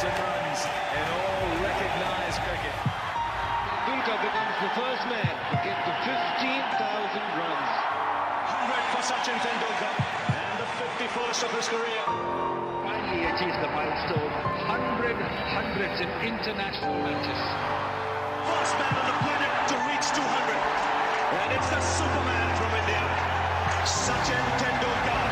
runs in all recognised cricket. Tendulkar becomes the first man to get to 15,000 runs. 100 for Sachin Tendulkar and the 51st of his career. Finally achieves the milestone, 100 hundreds in international matches. First man on the planet to reach 200. And it's the Superman from India, Sachin Tendulkar.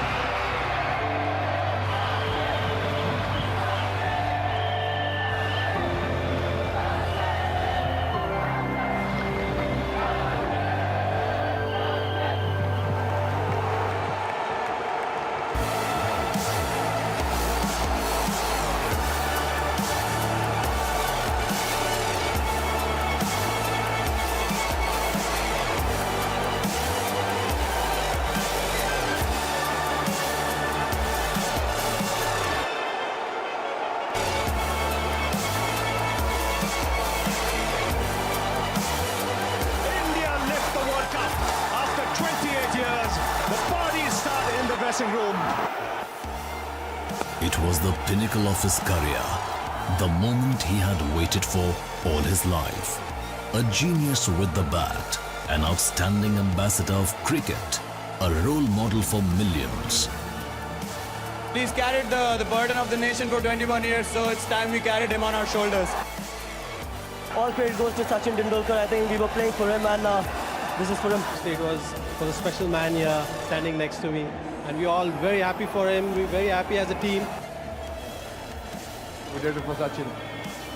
Room. It was the pinnacle of his career, the moment he had waited for all his life. A genius with the bat, an outstanding ambassador of cricket, a role model for millions. He's carried the burden of the nation for 21 years, so it's time we carried him on our shoulders. All credit goes to Sachin Tendulkar. I think we were playing for him and this is for him. It was for the special man here standing next to me. And we're all very happy for him. We're very happy as a team. We did it for Sachin.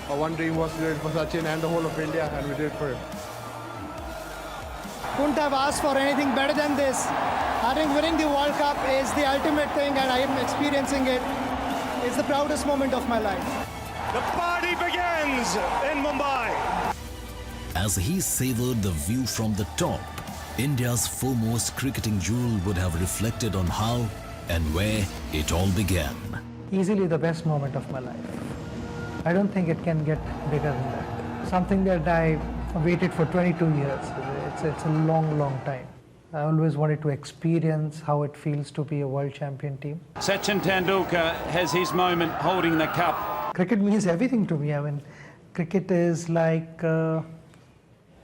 Our one dream was to do it for Sachin and the whole of India, and we did it for him. Couldn't have asked for anything better than this. I think winning the World Cup is the ultimate thing, and I am experiencing it. It's the proudest moment of my life. The party begins in Mumbai. As he savoured the view from the top, India's foremost cricketing jewel would have reflected on how and where it all began. Easily the best moment of my life. I don't think it can get bigger than that. Something that I waited for 22 years. It's a long, long time. I always wanted to experience how it feels to be a world champion team. Sachin Tendulkar has his moment holding the cup. Cricket means everything to me. I mean, cricket is like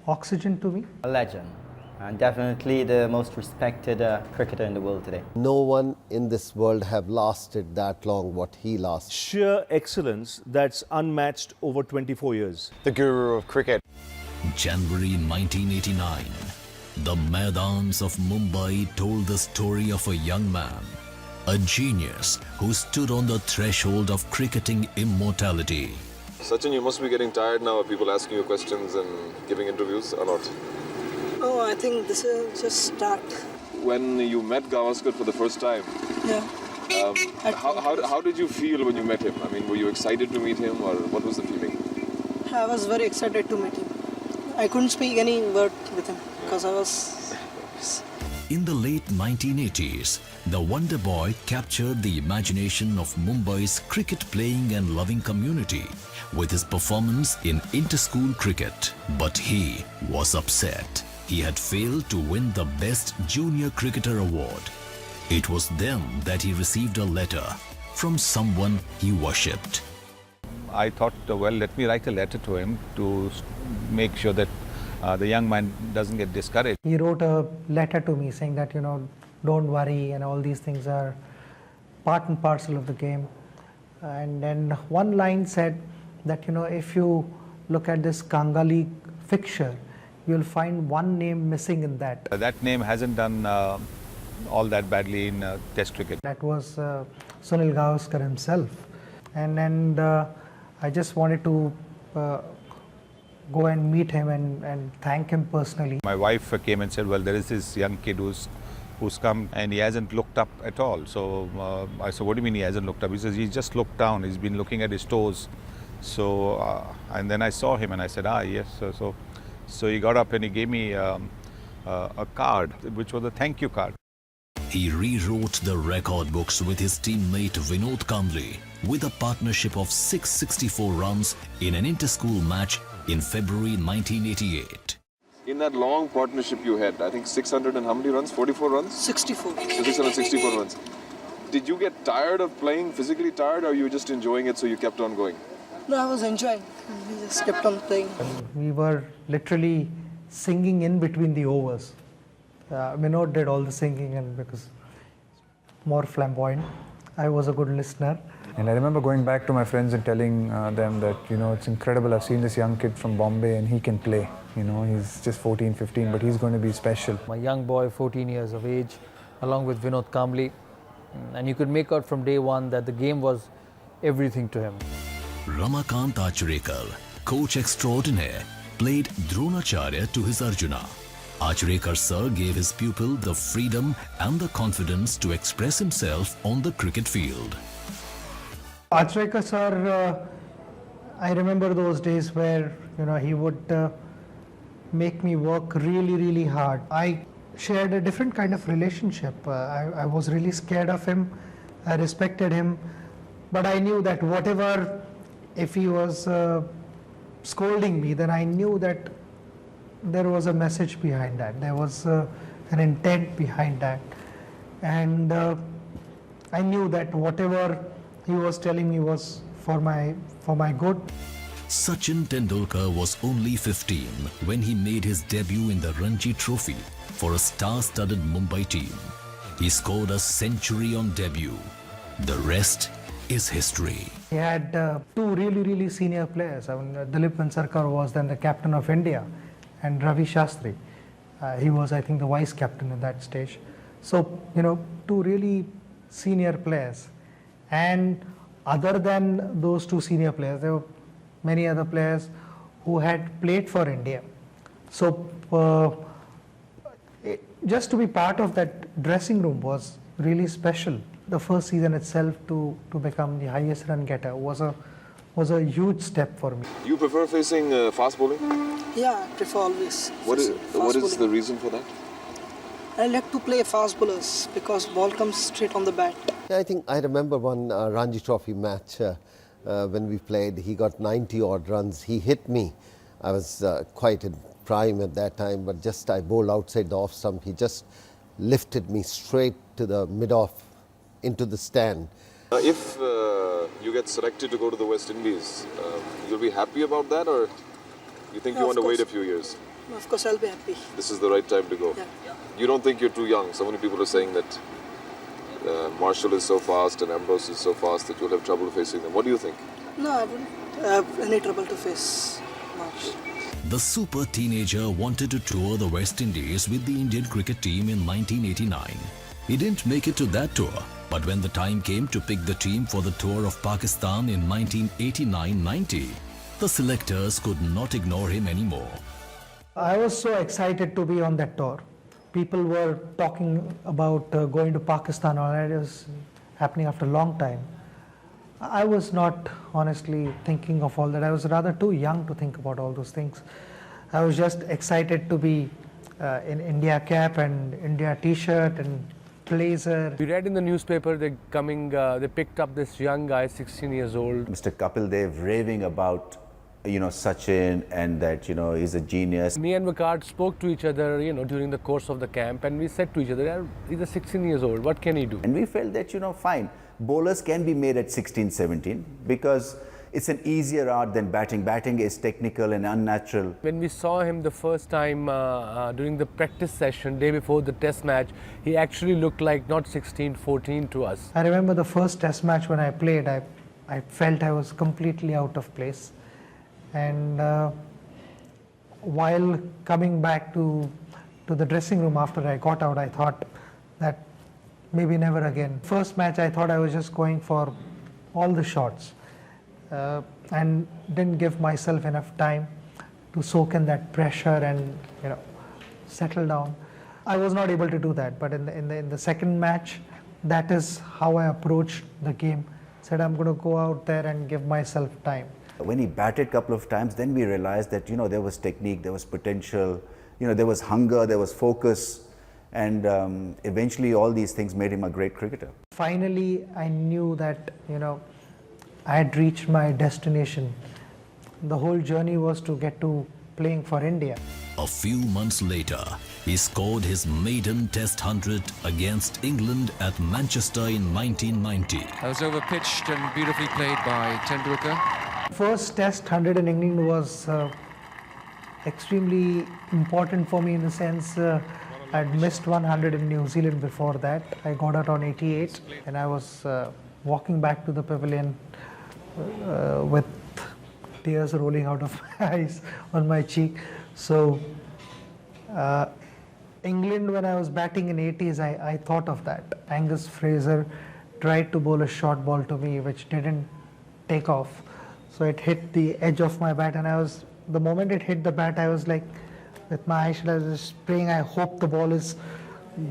oxygen to me. A legend. And definitely the most respected cricketer in the world today. No one in this world have lasted that long what he lasted. Sheer excellence that's unmatched over 24 years. The guru of cricket. January 1989. The Maidans of Mumbai told the story of a young man, a genius who stood on the threshold of cricketing immortality. Sachin, you must be getting tired now of people asking you questions and giving interviews or not? Oh, I think this is just start. When you met Gavaskar for the first time, yeah. How did you feel when you met him? I mean, were you excited to meet him, or what was the feeling? I was very excited to meet him. I couldn't speak any word with him because I was... In the late 1980s, the Wonder Boy captured the imagination of Mumbai's cricket-playing and loving community with his performance in inter-school cricket. But he was upset. He had failed to win the Best Junior Cricketer award. It was then that he received a letter from someone he worshipped. I thought, well, let me write a letter to him to make sure that the young man doesn't get discouraged. He wrote a letter to me saying that, don't worry, and all these things are part and parcel of the game. And then one line said that, if you look at this Kangali fixture, you'll find one name missing in that. That name hasn't done all that badly in Test cricket. That was Sunil Gavaskar himself. And then I just wanted to go and meet him and thank him personally. My wife came and said, well, there is this young kid who's come and he hasn't looked up at all. So I said, what do you mean he hasn't looked up? He says, he's just looked down. He's been looking at his toes. So, and then I saw him and I said, yes. So he got up and he gave me a card, which was a thank you card. He rewrote the record books with his teammate Vinod Kambli with a partnership of 664 runs in an inter-school match in February 1988. In that long partnership you had, I think 600 and how many runs? 44 runs? 64. 664 runs. Did you get tired of playing, physically tired, or you were just enjoying it so you kept on going? No, I was enjoying. We just kept on playing. We were literally singing in between the overs. Minot did all the singing, and because more flamboyant, I was a good listener. And I remember going back to my friends and telling them that, it's incredible. I've seen this young kid from Bombay and he can play. He's just 14, 15, but he's going to be special. My young boy, 14 years of age, along with Vinod Kambli. And you could make out from day one that the game was everything to him. Ramakant Achrekar, coach extraordinaire, played Dronacharya to his Arjuna. Achrekar sir gave his pupil the freedom and the confidence to express himself on the cricket field. Achrekar sir, I remember those days where he would make me work really, really hard. I shared a different kind of relationship. I was really scared of him. I respected him, but I knew that whatever, if he was scolding me, then I knew that there was a message behind that. There was an intent behind that, and I knew that whatever he was telling me was for my good. Sachin Tendulkar was only 15 when he made his debut in the Ranji Trophy for a star-studded Mumbai team. He scored a century on debut. The rest is history. He had two really, really senior players. Dilip Vansarkar was then the captain of India, and Ravi Shastri. He was, I think, the vice captain at that stage. So, two really senior players. And other than those two senior players, there were many other players who had played for India. So, just to be part of that dressing room was really special. The first season itself to become the highest run getter was a huge step for me. You prefer facing fast bowling? Yeah, I prefer always. What is the reason for that? I like to play fast bowlers because ball comes straight on the bat. I think I remember one Ranji Trophy match when we played. He got 90 odd runs. He hit me. I was quite in prime at that time, but just I bowled outside the off stump. He just lifted me straight to the mid-off into the stand. If you get selected to go to the West Indies, you'll be happy about that, or you think you want to wait a few years? No, of course, I'll be happy. This is the right time to go. Yeah. You don't think you're too young? So many people are saying that Marshall is so fast and Ambrose is so fast that you'll have trouble facing them. What do you think? No, I wouldn't have any trouble to face Marshall. The super teenager wanted to tour the West Indies with the Indian cricket team in 1989. He didn't make it to that tour, but when the time came to pick the team for the tour of Pakistan in 1989-90, the selectors could not ignore him anymore. I was so excited to be on that tour. People were talking about going to Pakistan, and it was happening after a long time. I was not honestly thinking of all that. I was rather too young to think about all those things. I was just excited to be in India cap and India t-shirt and blazer. We read in the newspaper they picked up this young guy, 16 years old. Mr. Kapil Dev raving about Sachin and that he's a genius. Me and Vakard spoke to each other during the course of the camp, and we said to each other, he's 16 years old, what can he do? And we felt that fine, bowlers can be made at 16, 17 because it's an easier art than batting. Batting is technical and unnatural. When we saw him the first time during the practice session, day before the test match, he actually looked like not 16, 14 to us. I remember the first test match when I played, I felt I was completely out of place. And while coming back to the dressing room after I got out, I thought that maybe never again. First match, I thought I was just going for all the shots and didn't give myself enough time to soak in that pressure and settle down. I was not able to do that, but in the second match, that is how I approached the game. Said I'm going to go out there and give myself time. When he batted a couple of times, then we realized that there was technique, there was potential, there was hunger, there was focus, and eventually all these things made him a great cricketer. Finally, I knew that I had reached my destination. The whole journey was to get to playing for India. A few months later, he scored his maiden Test 100 against England at Manchester in 1990. That was over-pitched and beautifully played by Tendulkar. First test 100 in England was extremely important for me in the sense I'd missed 100 in New Zealand before that. I got out on 88 and I was walking back to the pavilion with tears rolling out of my eyes on my cheek. So England, when I was batting in 80s, I thought of that. Angus Fraser tried to bowl a short ball to me which didn't take off. So it hit the edge of my bat and the moment it hit the bat, I was like, with my eyes shut, I was just praying, I hope the ball is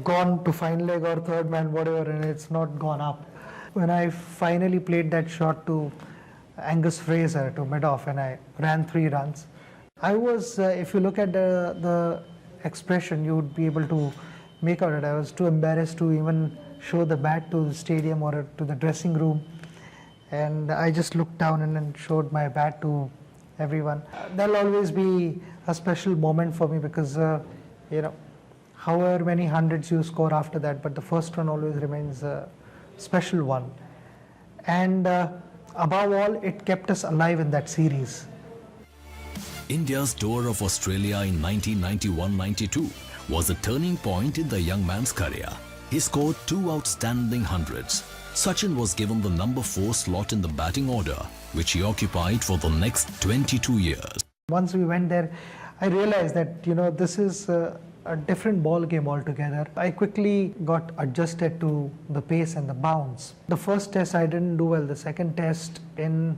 gone to fine leg or third man, whatever, and it's not gone up. When I finally played that shot to Angus Fraser to mid-off and I ran 3 runs, I was, if you look at the expression, you would be able to make out it. I was too embarrassed to even show the bat to the stadium or to the dressing room. And I just looked down and then showed my bat to everyone. That'll always be a special moment for me because, you know, however many hundreds you score after that, but the first one always remains a special one. And above all, it kept us alive in that series. India's tour of Australia in 1991-92 was a turning point in the young man's career. He scored 2 outstanding hundreds. Sachin was given the number 4 slot in the batting order, which he occupied for the next 22 years. Once we went there, I realized that, you know, this is a different ball game altogether. I quickly got adjusted to the pace and the bounce. The first test I didn't do well. The second test in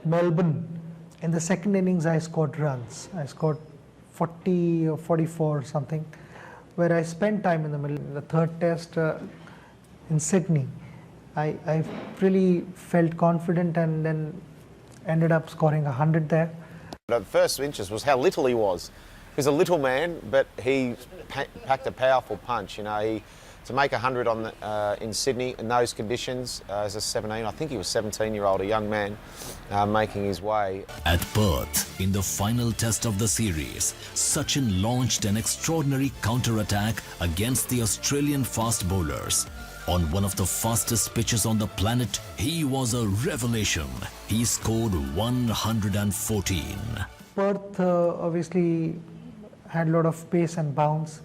Melbourne, in the second innings I scored runs. I scored 40 or 44 or something, where I spent time in the middle. The third test in Sydney, I really felt confident and then ended up scoring 100 there. The first interest was how little he was. He was a little man, but he packed a powerful punch. You know, to make 100 in Sydney in those conditions as a 17, I think he was 17-year-old, a young man making his way. At Perth, in the final test of the series, Sachin launched an extraordinary counter-attack against the Australian fast bowlers. On one of the fastest pitches on the planet, he was a revelation. He scored 114. Perth obviously had a lot of pace and bounce.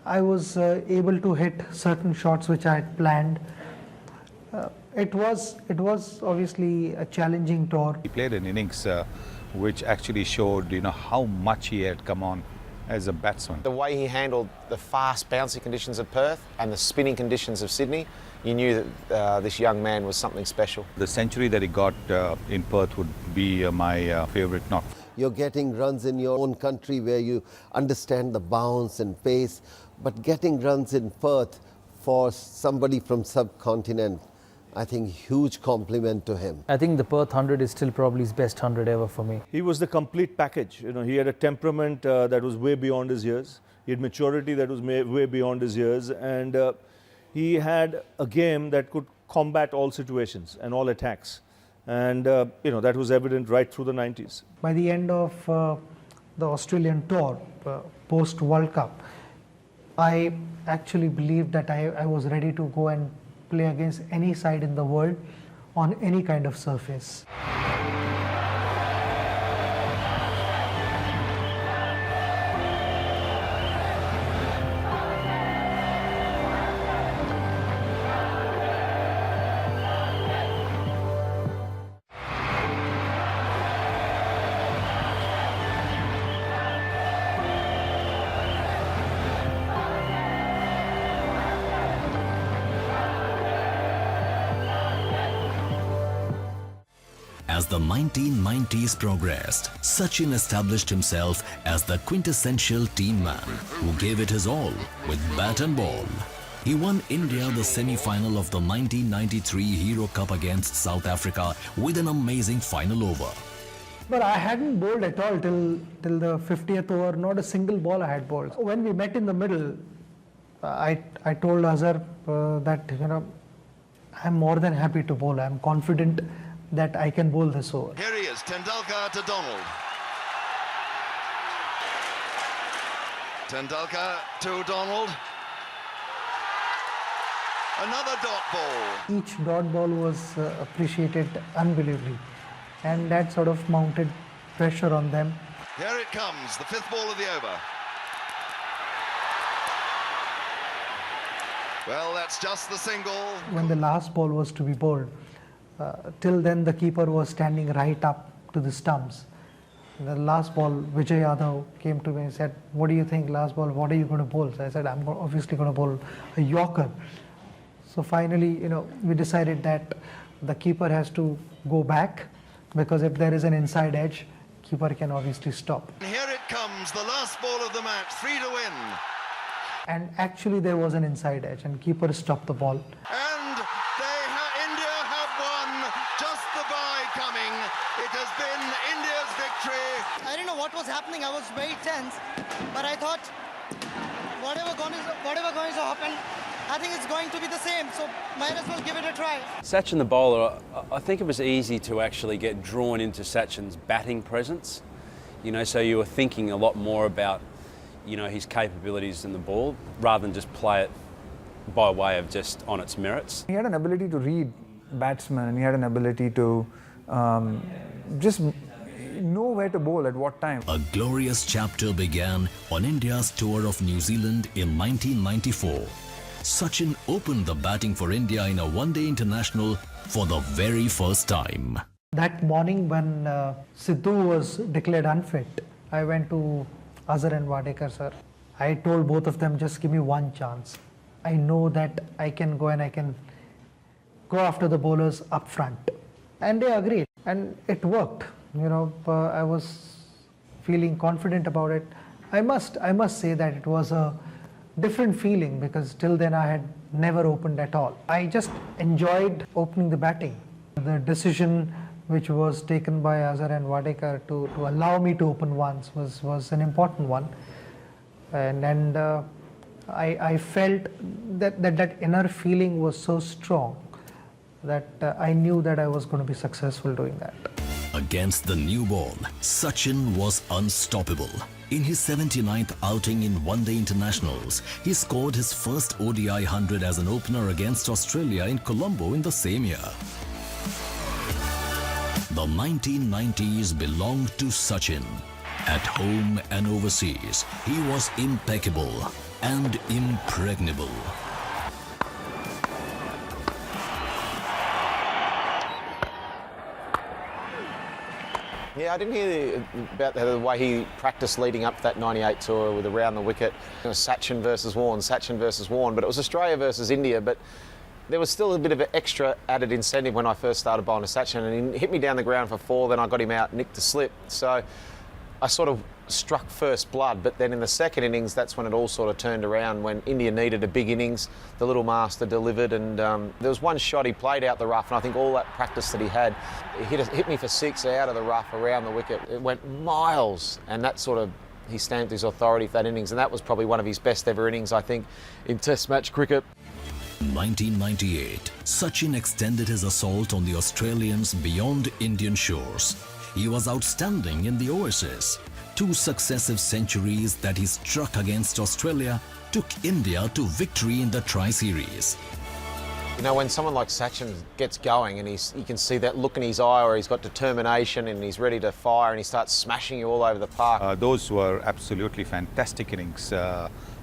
I was able to hit certain shots which I had planned. It was obviously a challenging tour. He played an innings which actually showed, you know, how much he had come on as a batsman. The way he handled the fast, bouncy conditions of Perth and the spinning conditions of Sydney, you knew that this young man was something special. The century that he got in Perth would be my favourite knock. You're getting runs in your own country where you understand the bounce and pace, but getting runs in Perth for somebody from subcontinent, I think huge compliment to him. I think the Perth 100 is still probably his best 100 ever for me. He was the complete package. You know, he had a temperament that was way beyond his years. He had maturity that was way beyond his years, and he had a game that could combat all situations and all attacks. And you know, that was evident right through the 90s. By the end of the Australian tour, post World Cup, I actually believed that I was ready to go and play against any side in the world on any kind of surface. As the 1990s progressed, Sachin established himself as the quintessential team man who gave it his all with bat and ball. He won India the semi-final of the 1993 Hero Cup against South Africa with an amazing final over. But I hadn't bowled at all till the 50th over, not a single ball I had bowled. When we met in the middle, I told Azhar that, you know, I'm more than happy to bowl. I'm confident that I can bowl this over. Here he is, Tendulkar to Donald. Tendulkar to Donald. Another dot ball. Each dot ball was appreciated unbelievably. and that sort of mounted pressure on them. Here it comes, the fifth ball of the over. Well, that's just the single. When the last ball was to be bowled, till then the keeper was standing right up to the stumps. The last ball, Vijay Yadav came to me and said, "What do you think, last ball, what are you going to bowl?" So I said, "I'm obviously going to bowl a Yorker." So finally, we decided that the keeper has to go back, because if there is an inside edge, keeper can obviously stop. And here it comes, the last ball of the match, 3 to win. And actually there was an inside edge and keeper stopped the ball. And India have won, just the bye coming. It has been India's victory. I didn't know what was happening. I was very tense, but I thought whatever going to happen, I think it's going to be the same, so might as well give it a try. Sachin the bowler, I think it was easy to actually get drawn into Sachin's batting presence. So you were thinking a lot more about, his capabilities in the ball, rather than just play it by way of just on its merits. He had an ability to read batsmen, and he had an ability to just know where to bowl at what time. A glorious chapter began on India's tour of New Zealand in 1994. Sachin opened the batting for India in a one-day international for the very first time. That morning when Sidhu was declared unfit, I went to Azhar and Wadekar sir. I told both of them, just give me one chance. I know that I can go and I can go after the bowlers up front. And they agreed, and it worked. I was feeling confident about it. I must say that it was a different feeling, because till then I had never opened at all. I just enjoyed opening the batting. The decision which was taken by Azhar and Wadekar to allow me to open once was an important one. And I felt that inner feeling was so strong that I knew that I was going to be successful doing that. Against the new ball, Sachin was unstoppable. In his 79th outing in one-day internationals, he scored his first ODI 100 as an opener against Australia in Colombo in the same year. The 1990s belonged to Sachin. At home and overseas, he was impeccable and impregnable. Yeah, I didn't hear about the way he practiced leading up to that 98 tour with around the wicket. It was Sachin versus Warne, but it was Australia versus India. But there was still a bit of an extra added incentive when I first started bowling to Sachin, and he hit me down the ground for 4, then I got him out, nicked to slip. So I sort of struck first blood, but then in the second innings, that's when it all sort of turned around, when India needed a big innings. The little master delivered, and there was one shot he played out the rough, and I think all that practice that he had, he hit me for 6 out of the rough around the wicket. It went miles, and that sort of, he stamped his authority for that innings, and that was probably one of his best ever innings, I think, in Test match cricket. 1998, Sachin extended his assault on the Australians beyond Indian shores. He was outstanding in the Oasis. 2 successive centuries that he struck against Australia took India to victory in the Tri-Series. When someone like Sachin gets going and you can see that look in his eye, or he's got determination and he's ready to fire, and he starts smashing you all over the park. Those were absolutely fantastic innings.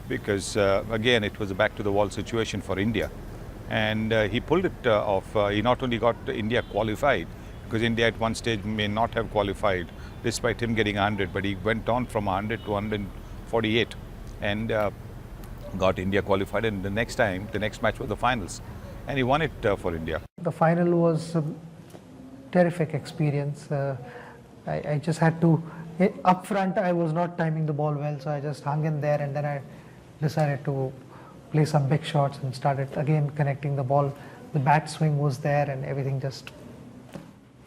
Because again, it was a back-to-the-wall situation for India. And he pulled it off. He not only got India qualified, because India at one stage may not have qualified, despite him getting 100, but he went on from 100 to 148 and got India qualified. And the next match was the finals. And he won it for India. The final was a terrific experience. I just had to, up front I was not timing the ball well, so I just hung in there, and then I decided to play some big shots and started again connecting the ball. The bat swing was there and everything just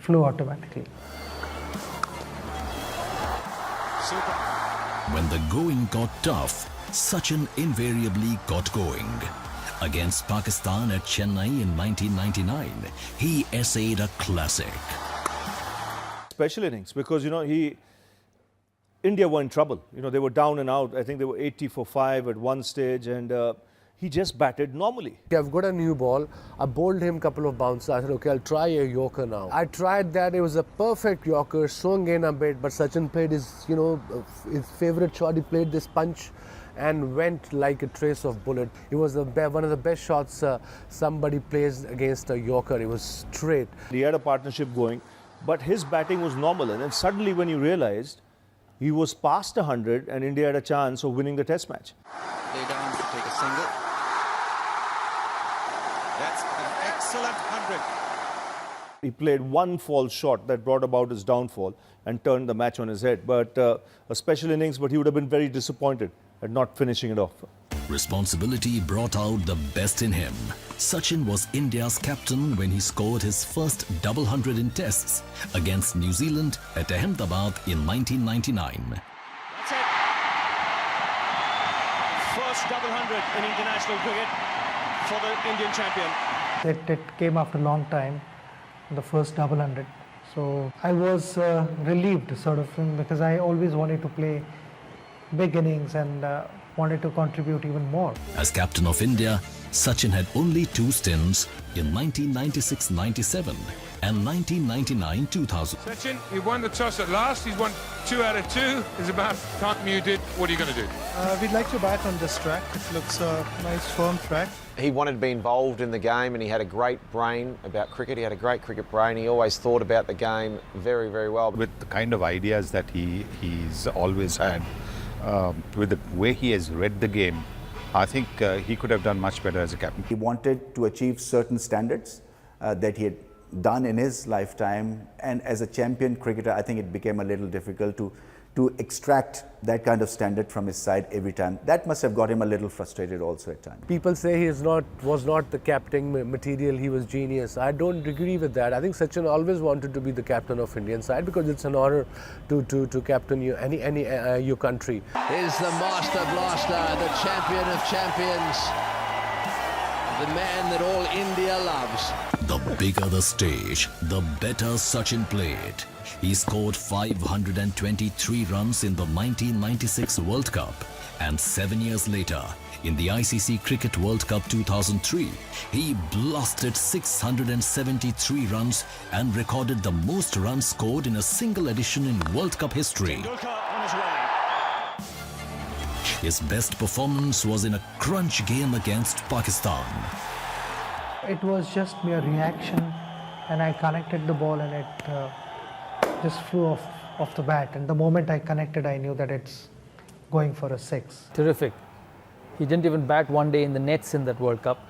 flew automatically. When the going got tough, Sachin invariably got going. Against Pakistan at Chennai in 1999, he essayed a classic. Special innings, because India were in trouble. They were down and out. I think they were 80 for 5 at one stage, and he just batted normally. I've got a new ball. I bowled him a couple of bounces. I said, okay, I'll try a Yorker now. I tried that. It was a perfect Yorker. Swung in a bit, but Sachin played his, his favourite shot. He played this punch and went like a trace of bullet. It was one of the best shots somebody plays against a Yorker. It was straight. He had a partnership going, but his batting was normal. And then suddenly when you realised he was past 100 and India had a chance of winning the test match. Lay down to take a single. That's an excellent 100. He played one false shot that brought about his downfall and turned the match on his head. But a special innings, but he would have been very disappointed at not finishing it off. Responsibility brought out the best in him. Sachin was India's captain when he scored his first double hundred in tests against New Zealand at Ahmedabad in 1999. That's it. First double hundred in international cricket for the Indian champion. It came after a long time, the first double hundred. So I was relieved sort of because I always wanted to play big innings and wanted to contribute even more. As captain of India, Sachin had only 2 stints in 1996-97 and 1999-2000. Sachin, he won the toss at last. He's won 2 out of 2. It's about time you did. What are you going to do? We'd like to bat on this track. It looks a nice firm track. He wanted to be involved in the game and he had a great brain about cricket. He had a great cricket brain. He always thought about the game very, very well. With the kind of ideas that he's always had, with the way he has read the game, I think he could have done much better as a captain. He wanted to achieve certain standards that he had done in his lifetime, and as a champion cricketer, I think it became a little difficult to extract that kind of standard from his side every time. That must have got him a little frustrated also at times. People say he was not the captain material, he was genius. I don't agree with that. I think Sachin always wanted to be the captain of Indian side because it's an honor to captain your country. Here's the master blaster, the champion of champions, the man that all India loves. The bigger the stage, the better Sachin played. He scored 523 runs in the 1996 World Cup, and 7 years later, in the ICC Cricket World Cup 2003, he blasted 673 runs and recorded the most runs scored in a single edition in World Cup history. Tendulkar on his way. His best performance was in a crunch game against Pakistan. It was just mere reaction, and I connected the ball and it just flew off the bat. And the moment I connected, I knew that it's going for a 6. Terrific. He didn't even bat one day in the nets in that World Cup.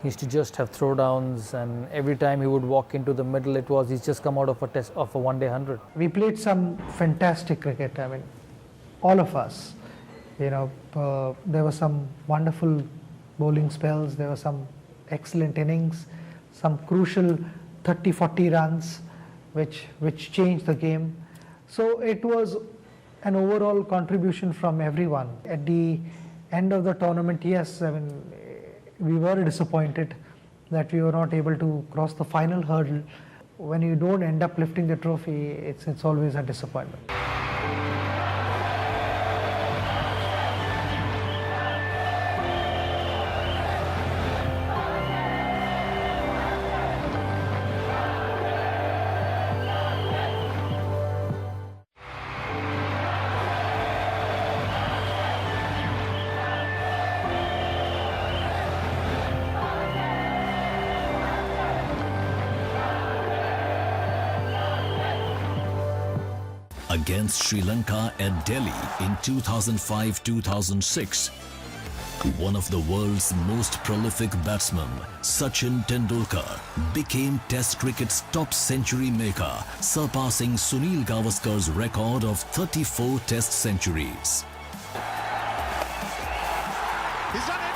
He used to just have throwdowns, and every time he would walk into the middle, he's just come out of a one-day 100. We played some fantastic cricket. I mean, all of us. There were some wonderful bowling spells. There were some excellent innings, some crucial 30-40 runs, which changed the game. So it was an overall contribution from everyone. At the end of the tournament, yes, I mean, we were disappointed that we were not able to cross the final hurdle. When you don't end up lifting the trophy, it's always a disappointment. Against Sri Lanka at Delhi in 2005-2006, one of the world's most prolific batsmen, Sachin Tendulkar, became Test cricket's top century maker, surpassing Sunil Gavaskar's record of 34 Test centuries. He's done it!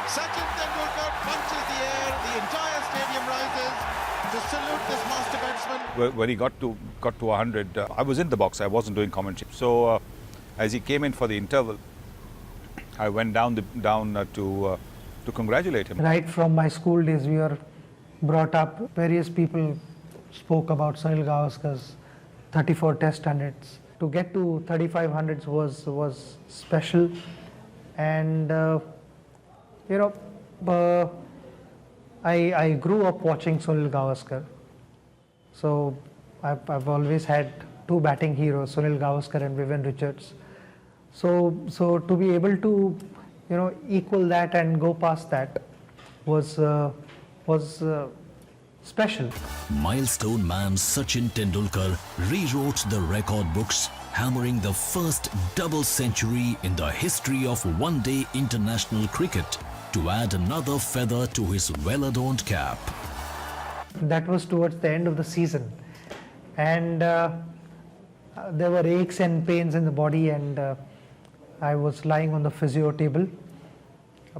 Sachin Tendulkar punches the air, the entire stadium rises to salute this master batsman. When he got to 100, I was in the box. I wasn't doing commentary. So as he came in for the interval, I went down to congratulate him. Right from my school days, we were brought up. Various people spoke about Sunil Gavaskar's 34 Test hundreds. To get to 35 hundreds was special, and You know, I grew up watching Sunil Gavaskar. So I've always had two batting heroes, Sunil Gavaskar and Vivian Richards. So to be able to, you know, equal that and go past that was special. Milestone man Sachin Tendulkar rewrote the record books, hammering the first double century in the history of one-day international cricket to add another feather to his well-adorned cap. That was towards the end of the season, and there were aches and pains in the body, and I was lying on the physio table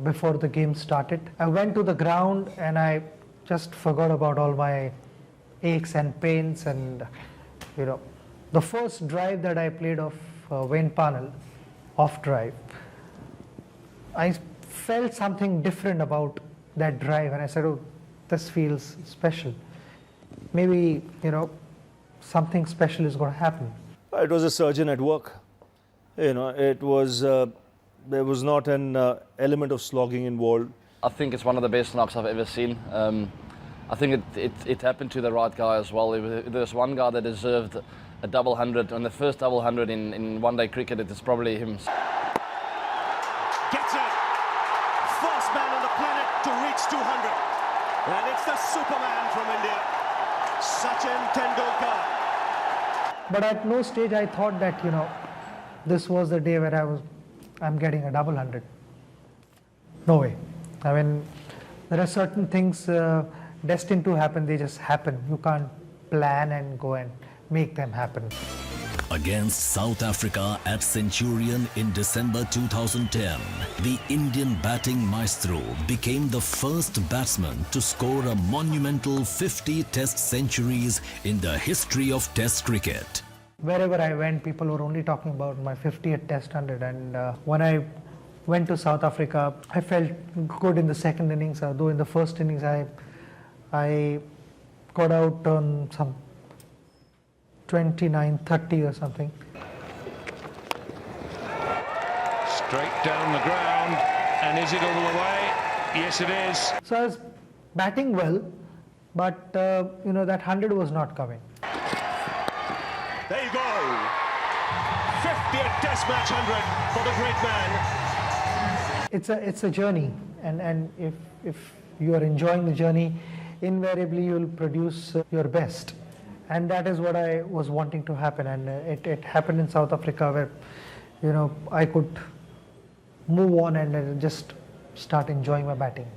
before the game started. I went to the ground and I just forgot about all my aches and pains, and you know, the first drive that I played of Wayne Parnell, off drive, I felt something different about that drive, and I said, oh, this feels special. Maybe, you know, something special is going to happen. It was a surgeon at work. You know, it was, there was not an element of slogging involved. I think it's one of the best knocks I've ever seen. I think it happened to the right guy as well. There's one guy that deserved a double hundred, and the first double hundred in one-day cricket, it is probably him. Gets it. First man on the planet to reach 200. And it's the Superman from India, Sachin Tendulkar. But at no stage I thought that, you know, this was the day where I'm getting a double hundred. No way. I mean, there are certain things destined to happen, they just happen. You can't plan and go and make them happen. Against South Africa at Centurion in December 2010, the Indian batting maestro became the first batsman to score a monumental 50 Test centuries in the history of Test cricket. Wherever I went, people were only talking about my 50th Test 100, and when I went to South Africa, I felt good in the second innings, though in the first innings I got out on some 29-30 or something. Straight down the ground, and is it all the way? Yes, it is. So I was batting well, but you know, that 100 was not coming. There you go. 50th Test match 100 for the great man. It's a journey, and if you are enjoying the journey, invariably you will produce your best. And that is what I was wanting to happen, and it happened in South Africa, where, you know, I could move on and just start enjoying my batting.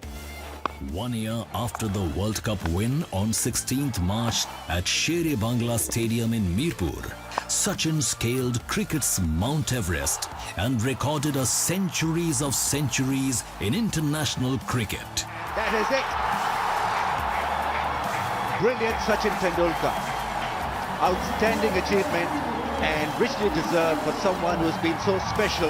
1 year after the World Cup win on 16th March at Sher-e-Bangla Stadium in Mirpur, Sachin scaled cricket's Mount Everest and recorded a centuries of centuries in international cricket. That is it. Brilliant Sachin Tendulkar. Outstanding achievement and richly deserved for someone who's been so special.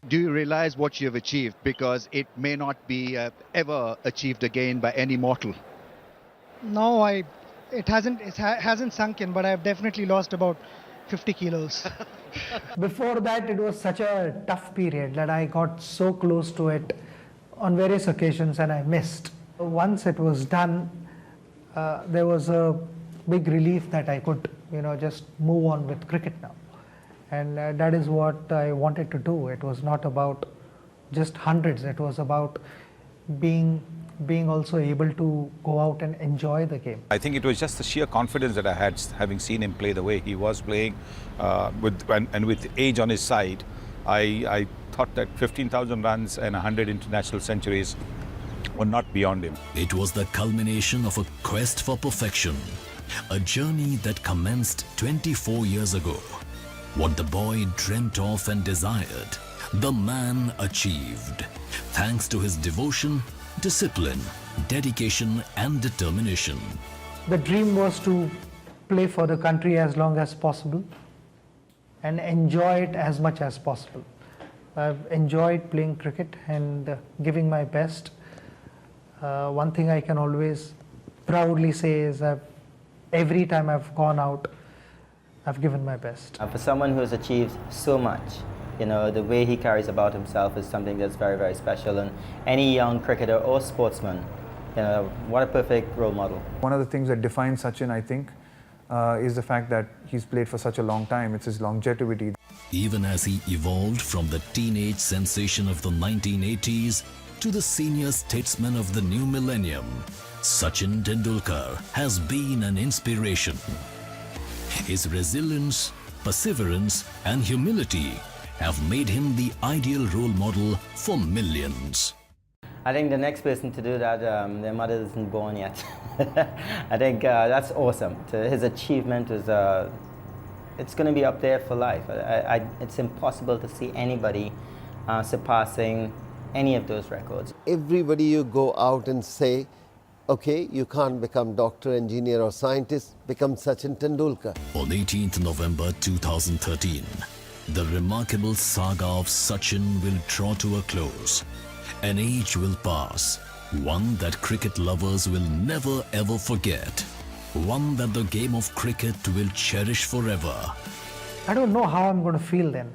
Do you realize what you have achieved? Because it may not be ever achieved again by any mortal. No, it hasn't sunk in, but I've definitely lost about 50 kilos. Before that, it was such a tough period that I got so close to it on various occasions and I missed. Once it was done, there was a big relief that I could, you know, just move on with cricket now. And that is what I wanted to do. It was not about just hundreds. It was about being also able to go out and enjoy the game. I think it was just the sheer confidence that I had, having seen him play the way he was playing, with age on his side. I thought that 15,000 runs and 100 international centuries were not beyond him. It was the culmination of a quest for perfection, a journey that commenced 24 years ago. What the boy dreamt of and desired, the man achieved, thanks to his devotion, discipline, dedication and determination. The dream was to play for the country as long as possible and enjoy it as much as possible. I've enjoyed playing cricket and giving my best. One thing I can always proudly say is that every time I've gone out, I've given my best. For someone who has achieved so much, You know, the way he carries about himself is something that's very, very special. And any young cricketer or sportsman, you know, what a perfect role model. One of the things that defines Sachin, I think, is the fact that he's played for such a long time. It's his longevity. Even as he evolved from the teenage sensation of the 1980s to the senior statesman of the new millennium, Sachin Tendulkar has been an inspiration. His resilience, perseverance and humility have made him the ideal role model for millions. I think the next person to do that, their mother isn't born yet. I think that's awesome. His achievement is, it's going to be up there for life. It's impossible to see anybody surpassing any of those records. Everybody you go out and say, okay, you can't become doctor, engineer or scientist, become Sachin Tendulkar. On 18th November 2013, the remarkable saga of Sachin will draw to a close. An age will pass, one that cricket lovers will never ever forget, one that the game of cricket will cherish forever. I don't know how I'm going to feel then,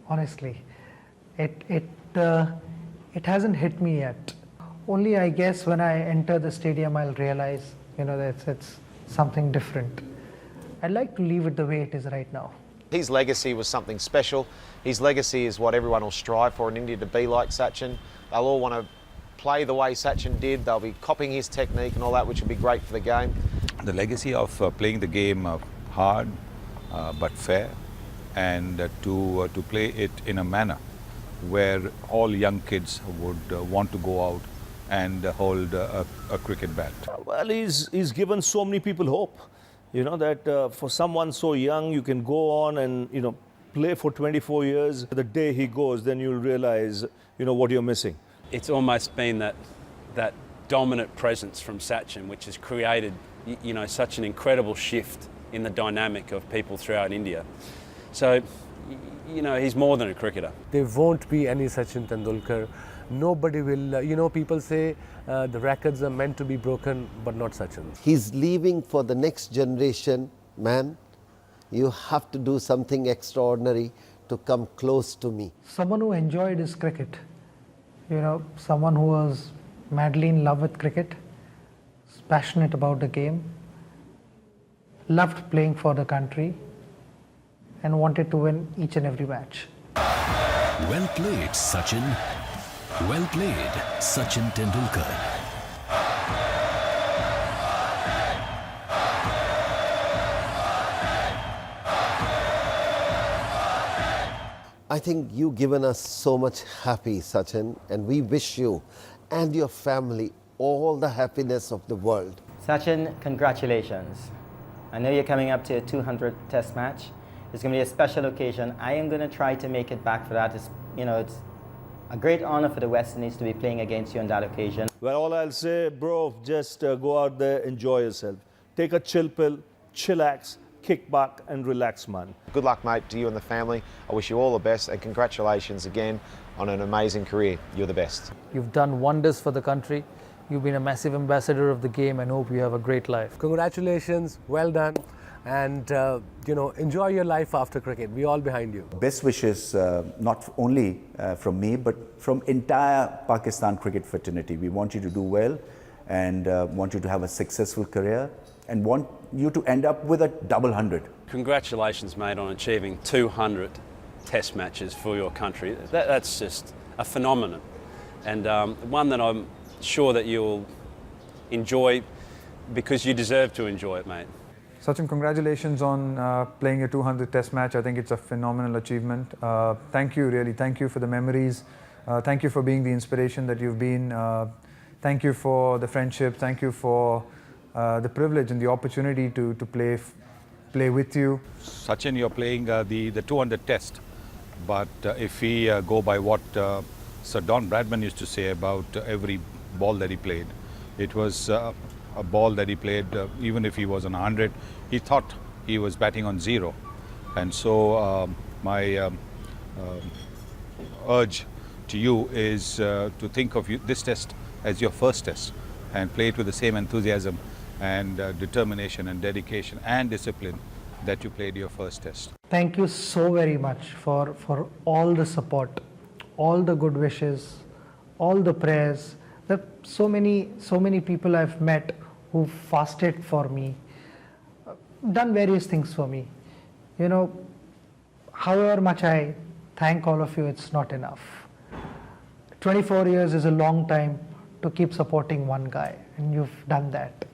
honestly. It hasn't hit me yet. Only I guess when I enter the stadium I'll realize, you know, that it's something different. I'd like to leave it the way it is right now. His legacy was something special. His legacy is what everyone will strive for in India, to be like Sachin. They'll all want to play the way Sachin did. They'll be copying his technique and all that, which will be great for the game. The legacy of playing the game hard but fair, and to play it in a manner where all young kids would want to go out and hold a cricket bat. Well, he's given so many people hope. You know, that for someone so young, you can go on and, you know, play for 24 years. The day he goes, then you'll realize, you know, what you're missing. It's almost been that dominant presence from Sachin, which has created, you know, such an incredible shift in the dynamic of people throughout India. So, you know, he's more than a cricketer. There won't be any Sachin Tendulkar. Nobody will, you know, people say the records are meant to be broken, but not Sachin. He's leaving for the next generation, man. You have to do something extraordinary to come close to me. Someone who enjoyed his cricket, you know, someone who was madly in love with cricket, passionate about the game, loved playing for the country, and wanted to win each and every match. Well played, Sachin. Well played, Sachin Tendulkar. I think you've given us so much happy, Sachin, and we wish you and your family all the happiness of the world. Sachin, congratulations. I know you're coming up to a 200th test match. It's going to be a special occasion. I am going to try to make it back for that. It's, you know, it's a great honor for the West Indies to be playing against you on that occasion. Well, all I'll say, bro, just go out there, enjoy yourself. Take a chill pill, chillax, kick back and relax, man. Good luck, mate, to you and the family. I wish you all the best, and congratulations again on an amazing career. You're the best. You've done wonders for the country. You've been a massive ambassador of the game, and hope you have a great life. Congratulations, well done, and you know, enjoy your life after cricket. We're all behind you. Best wishes, not only from me, but from entire Pakistan cricket fraternity. We want you to do well, and want you to have a successful career, and want you to end up with a double 100. Congratulations, mate, on achieving 200 test matches for your country. That's just a phenomenon, and one that I'm sure that you'll enjoy, because you deserve to enjoy it, mate. Sachin, congratulations on playing your 200th test match. I think it's a phenomenal achievement. Thank you, really. Thank you for the memories. Thank you for being the inspiration that you've been. Thank you for the friendship. Thank you for the privilege and the opportunity to play with you. Sachin, you're playing the 200 test, but if we go by what Sir Don Bradman used to say about every ball that he played, it was a ball that he played, even if he was on 100, he thought he was batting on 0. And so my urge to you is to think of this test as your first test and play it with the same enthusiasm and determination and dedication and discipline that you played your first test. Thank you so very much for all the support, all the good wishes, all the prayers. There are so many people I've met who fasted for me, done various things for me. You know, however much I thank all of you, it's not enough. 24 years is a long time to keep supporting one guy, and you've done that.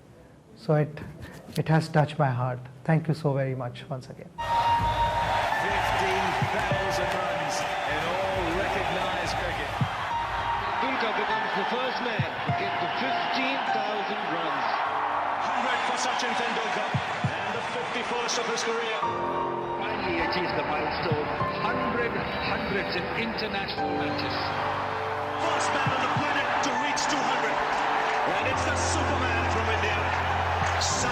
So it has touched my heart. Thank you so very much once again. 15,000 runs in all recognised cricket. Tendulkar becomes the first man to get to 15,000 runs. 100 for Sachin Tendulkar and the 51st of his career. Finally achieves the milestone, 100 hundreds in international matches. First man on the planet to reach 200. And it's the Superman from India, Sachin